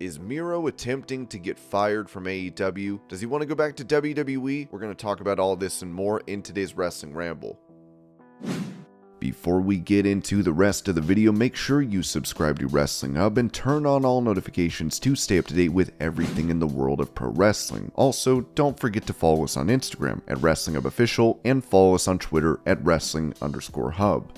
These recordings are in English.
Is Miro attempting to get fired from AEW? Does he want to go back to WWE? We're going to talk about all this and more in today's Wrestling Ramble. Before we get into the rest of the video, make sure you subscribe to Wrestling Hub and turn on all notifications to stay up to date with everything in the world of pro wrestling. Also, don't forget to follow us on Instagram at Wrestling Hub Official and follow us on Twitter at Wrestling_Hub.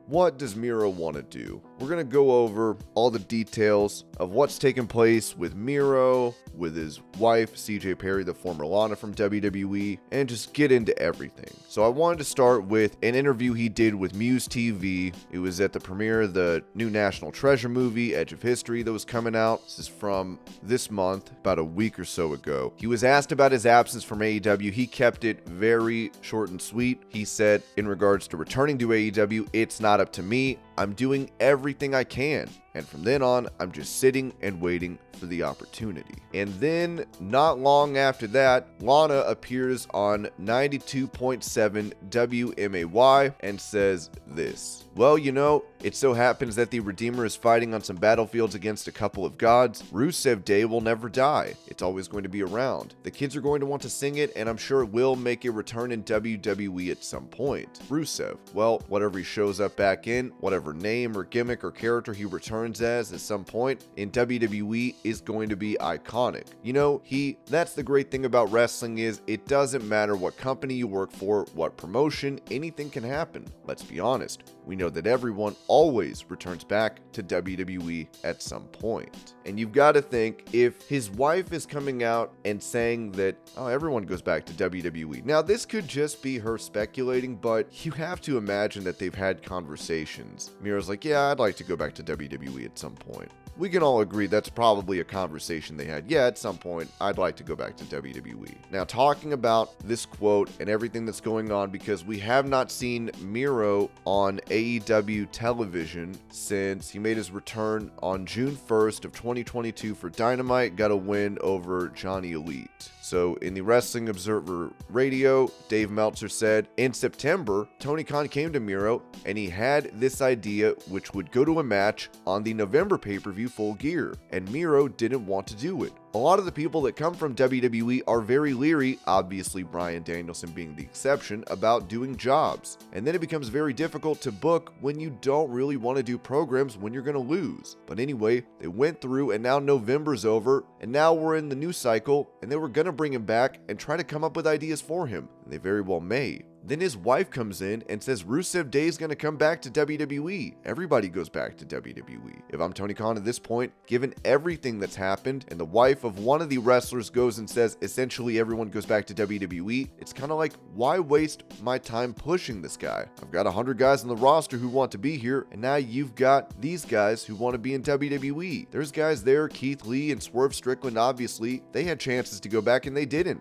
What does Miro want to do? We're going to go over all the details of what's taken place with Miro, with his wife, CJ Perry, the former Lana from WWE, and just get into everything. So I wanted to start with an interview he did with Muse TV. It was at the premiere of the new National Treasure movie, Edge of History, that was coming out. This is from this month, about a week or so ago. He was asked about his absence from AEW. He kept it very short and sweet. He said, in regards to returning to AEW, it's not up to me. I'm doing everything I can. And from then on, I'm just sitting and waiting for the opportunity. And then, not long after that, Lana appears on 92.7 WMAY and says this. Well, you know, it so happens that the Redeemer is fighting on some battlefields against a couple of gods. Rusev Day will never die. It's always going to be around. The kids are going to want to sing it, and I'm sure it will make a return in WWE at some point. Rusev, well, whatever he shows up back in, whatever name or gimmick or character he returns as at some point in WWE is going to be iconic. You know, that's the great thing about wrestling is it doesn't matter what company you work for, what promotion, anything can happen. Let's be honest. We know that everyone always returns back to WWE at some point. And you've got to think, if his wife is coming out and saying that, oh, everyone goes back to WWE. Now, this could just be her speculating, but you have to imagine that they've had conversations. Miro's like, yeah, I'd like to go back to WWE at some point. We can all agree that's probably a conversation they had. Yeah, at some point, I'd like to go back to WWE. Now, talking about this quote and everything that's going on, because we have not seen Miro on AEW television since he made his return on June 1st of 2022 for Dynamite, got a win over Johnny Elite. So in the Wrestling Observer Radio, Dave Meltzer said, in September, Tony Khan came to Miro and he had this idea which would go to a match on the November pay-per-view Full Gear, and Miro didn't want to do it. A lot of the people that come from WWE are very leery, obviously Bryan Danielson being the exception, about doing jobs. And then it becomes very difficult to book when you don't really want to do programs when you're going to lose. But anyway, they went through and now November's over and now we're in the new cycle and they were going to bring him back and try to come up with ideas for him. And they very well may. Then his wife comes in and says Rusev Day is going to come back to WWE. Everybody goes back to WWE. If I'm Tony Khan at this point, given everything that's happened, and the wife of one of the wrestlers goes and says essentially everyone goes back to WWE, it's kind of like, why waste my time pushing this guy? I've got 100 guys on the roster who want to be here, and now you've got these guys who want to be in WWE. There's guys there, Keith Lee and Swerve Strickland, obviously. They had chances to go back and they didn't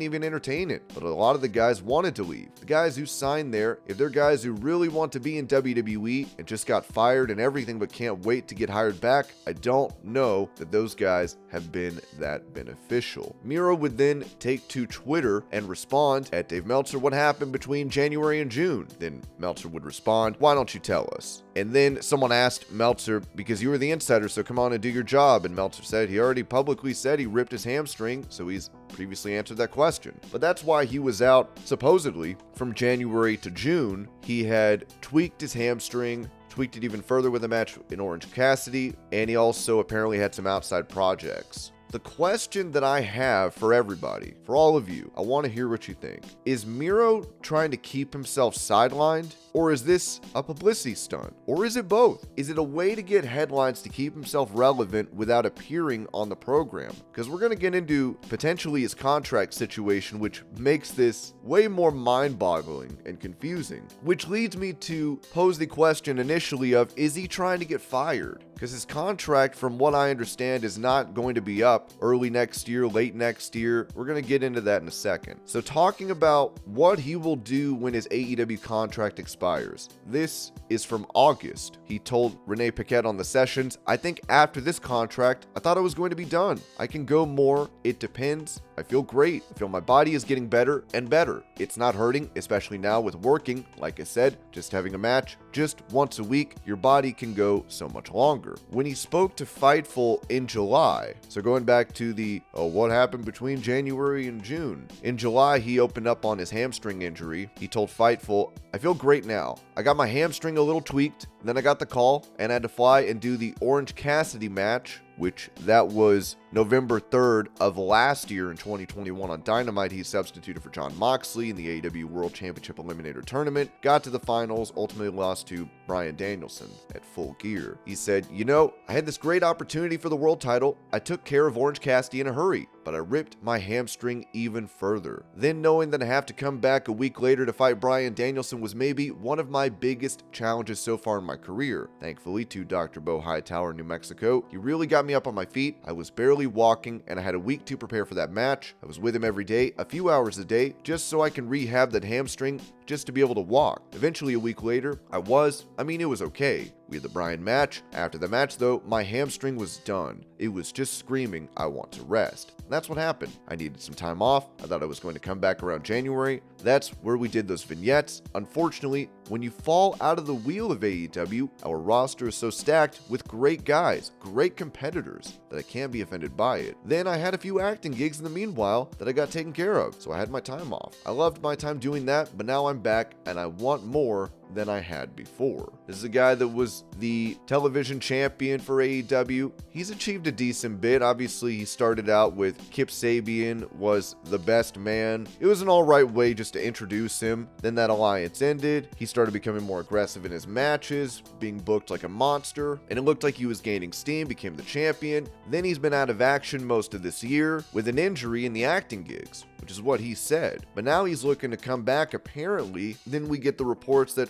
even entertain it. But a lot of the guys wanted to leave. The guys who signed there, if they're guys who really want to be in WWE and just got fired and everything but can't wait to get hired back, I don't know that those guys have been that beneficial. Miro would then take to Twitter and respond at Dave Meltzer, what happened between January and June? Then Meltzer would respond, why don't you tell us? And then someone asked Meltzer, because you were the insider, so come on and do your job. And Meltzer said he already publicly said he ripped his hamstring, so he's previously answered that question. But that's why he was out, supposedly, from January to June. He had tweaked his hamstring, tweaked it even further with a match in Orange Cassidy, and he also apparently had some outside projects. The question that I have for everybody, for all of you, I want to hear what you think. Is Miro trying to keep himself sidelined? Or is this a publicity stunt? Or is it both? Is it a way to get headlines to keep himself relevant without appearing on the program? Because we're going to get into potentially his contract situation, which makes this way more mind-boggling and confusing. Which leads me to pose the question initially of, is he trying to get fired? Because his contract, from what I understand, is not going to be up early next year, late next year. We're going to get into that in a second. So talking about what he will do when his AEW contract expires, expires. This is from August. He told Renee Paquette on the sessions, "I think after this contract, I thought I was going to be done. I can go more. It depends. I feel great. I feel my body is getting better and better. It's not hurting, especially now with working. Like I said, just having a match just once a week, your body can go so much longer." When he spoke to Fightful in July, so going back to the what happened between January and June. In July, he opened up on his hamstring injury. He told Fightful, "I feel great now. I got my hamstring a little tweaked, then I got the call and I had to fly and do the Orange Cassidy match, which that was November 3rd of last year in 2021 on Dynamite. He substituted for Jon Moxley in the AEW World Championship Eliminator Tournament, got to the finals, ultimately lost to Bryan Danielson at Full Gear. He said, I had this great opportunity for the world title. I took care of Orange Cassidy in a hurry, but I ripped my hamstring even further. Then knowing that I have to come back a week later to fight Bryan Danielson was maybe one of my biggest challenges so far in my career. Thankfully to Dr. Bo Hightower in New Mexico, he really got me up on my feet. I was barely walking and I had a week to prepare for that match. I was with him every day, a few hours a day, just so I can rehab that hamstring just to be able to walk. Eventually a week later, it was okay. We had the Bryan match. After the match though, my hamstring was done. It was just screaming, I want to rest. And that's what happened. I needed some time off. I thought I was going to come back around January. That's where we did those vignettes. Unfortunately, when you fall out of the wheel of AEW, our roster is so stacked with great guys, great competitors, that I can't be offended by it. Then I had a few acting gigs in the meanwhile that I got taken care of, so I had my time off. I loved my time doing that, but now I'm back and I want more than I had before. This is a guy that was the television champion for AEW. He's achieved a decent bit. Obviously, he started out with Kip Sabian was the best man. It was an all right way just to introduce him. Then that alliance ended. He started becoming more aggressive in his matches, being booked like a monster, and it looked like he was gaining steam, became the champion. Then he's been out of action most of this year with an injury in the acting gigs, which is what he said. But now he's looking to come back apparently. Then we get the reports that,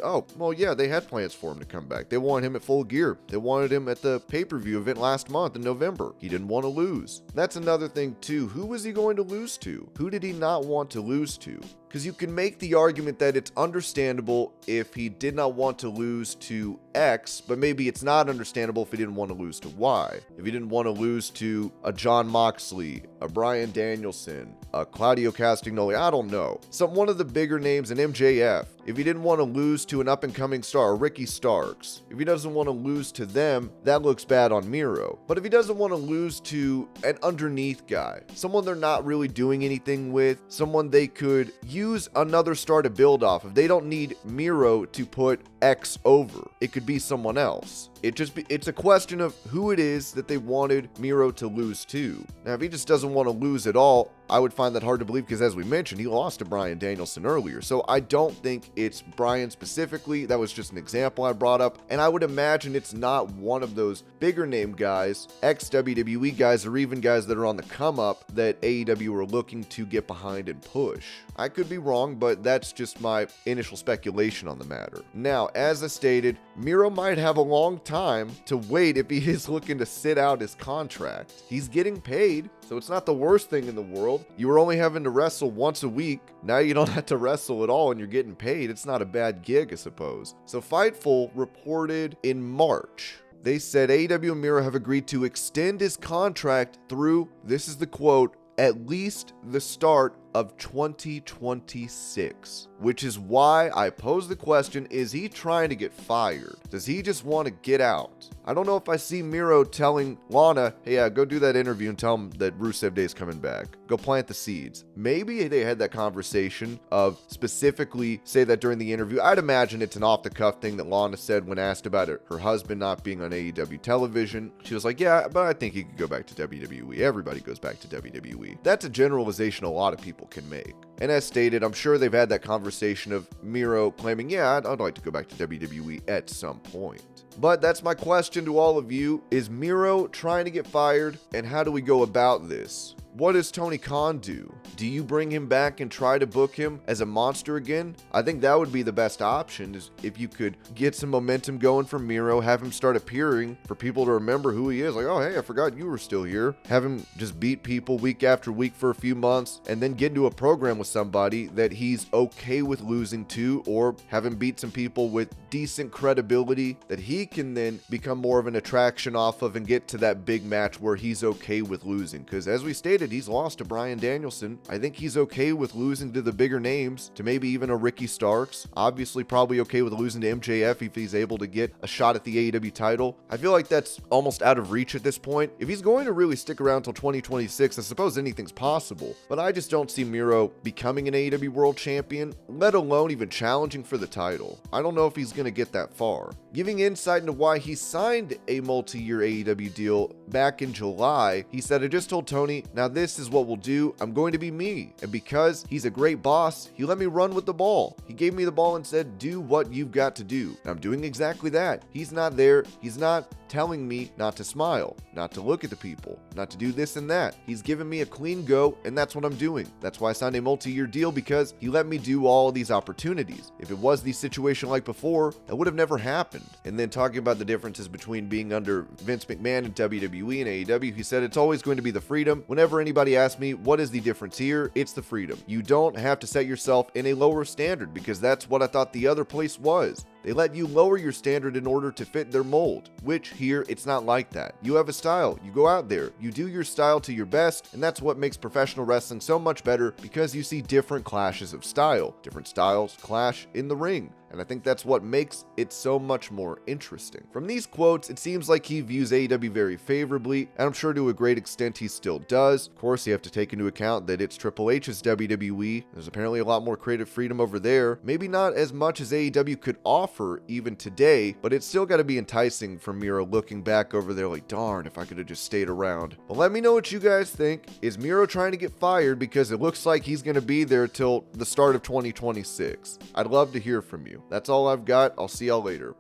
they had plans for him to come back. They wanted him at Full Gear. They wanted him at the pay-per-view event last month in November. He didn't want to lose. That's another thing too. Who was he going to lose to? Who did he not want to lose to? Because you can make the argument that it's understandable if he did not want to lose to X, but maybe it's not understandable if he didn't want to lose to Y. If he didn't want to lose to a Jon Moxley, a Bryan Danielson, a Claudio Castagnoli, I don't know. One of the bigger names, an MJF. If he didn't want to lose to an up-and-coming star, a Ricky Starks, if he doesn't want to lose to them, that looks bad on Miro. But if he doesn't want to lose to an underneath guy, someone they're not really doing anything with, someone they could use another star to build off of. They don't need Miro to put X over. It could be someone else. It's a question of who it is that they wanted Miro to lose to. Now, if he just doesn't want to lose at all, I would find that hard to believe because, as we mentioned, he lost to Bryan Danielson earlier. So I don't think it's Bryan specifically. That was just an example I brought up. And I would imagine it's not one of those bigger name guys, ex-WWE guys, or even guys that are on the come up that AEW are looking to get behind and push. I could be wrong, but that's just my initial speculation on the matter. Now, as I stated, Miro might have a long time to wait if he is looking to sit out his contract. He's getting paid, so it's not the worst thing in the world. You were only having to wrestle once a week. Now you don't have to wrestle at all and you're getting paid. It's not a bad gig, I suppose. So Fightful reported in March. They said AEW and Miro have agreed to extend his contract through, this is the quote, at least the start of 2026, which is why I pose the question, is he trying to get fired? Does he just want to get out? I don't know if I see Miro telling Lana, hey, go do that interview and tell him that Rusev Day's coming back. Go plant the seeds. Maybe they had that conversation of specifically say that during the interview. I'd imagine it's an off-the-cuff thing that Lana said when asked about her husband not being on AEW television. She was like, yeah, but I think he could go back to WWE. Everybody goes back to WWE. That's a generalization a lot of people can make. And as stated, I'm sure they've had that conversation of Miro claiming, yeah, I'd like to go back to WWE at some point. But that's my question to all of you. Is Miro trying to get fired? And how do we go about this? what does Tony Khan do? Do you bring him back and try to book him as a monster again? I think that would be the best option, is if you could get some momentum going from Miro, have him start appearing for people to remember who he is. Like, oh, hey, I forgot you were still here. Have him just beat people week after week for a few months, and then get into a program with somebody that he's okay with losing to, or have him beat some people with decent credibility that he can then become more of an attraction off of and get to that big match where he's okay with losing. Because as we stated, he's lost to Bryan Danielson. I think he's okay with losing to the bigger names, to maybe even a Ricky Starks. Obviously probably okay with losing to MJF if he's able to get a shot at the AEW title. I feel like that's almost out of reach at this point. If he's going to really stick around till 2026, I suppose anything's possible. But I just don't see Miro becoming an AEW World Champion, let alone even challenging for the title. I don't know if he's going to get that far. Giving insight into why he signed a multi-year AEW deal back in July, he said, I just told Tony, now this is what we'll do. I'm going to be me. And because he's a great boss, he let me run with the ball. He gave me the ball and said, do what you've got to do. And I'm doing exactly that. He's not there. He's not telling me not to smile, not to look at the people, not to do this and that. He's given me a clean go, and that's what I'm doing. That's why I signed a multi-year deal, because he let me do all these opportunities. If it was the situation like before, that would have never happened. And then talking about the differences between being under Vince McMahon and WWE and AEW, he said, it's always going to be the freedom. Whenever anybody asks me, what is the difference here? It's the freedom. You don't have to set yourself in a lower standard, because that's what I thought the other place was. They let you lower your standard in order to fit their mold, which here it's not like that. You have a style, you go out there, you do your style to your best, and that's what makes professional wrestling so much better, because you see different clashes of style. Different styles clash in the ring. And I think that's what makes it so much more interesting. From these quotes, it seems like he views AEW very favorably, and I'm sure to a great extent he still does. Of course, you have to take into account that it's Triple H's WWE. There's apparently a lot more creative freedom over there. Maybe not as much as AEW could offer even today, but it's still got to be enticing for Miro looking back over there like, darn, if I could have just stayed around. But let me know what you guys think. Is Miro trying to get fired because it looks like he's going to be there till the start of 2026? I'd love to hear from you. That's all I've got. I'll see y'all later.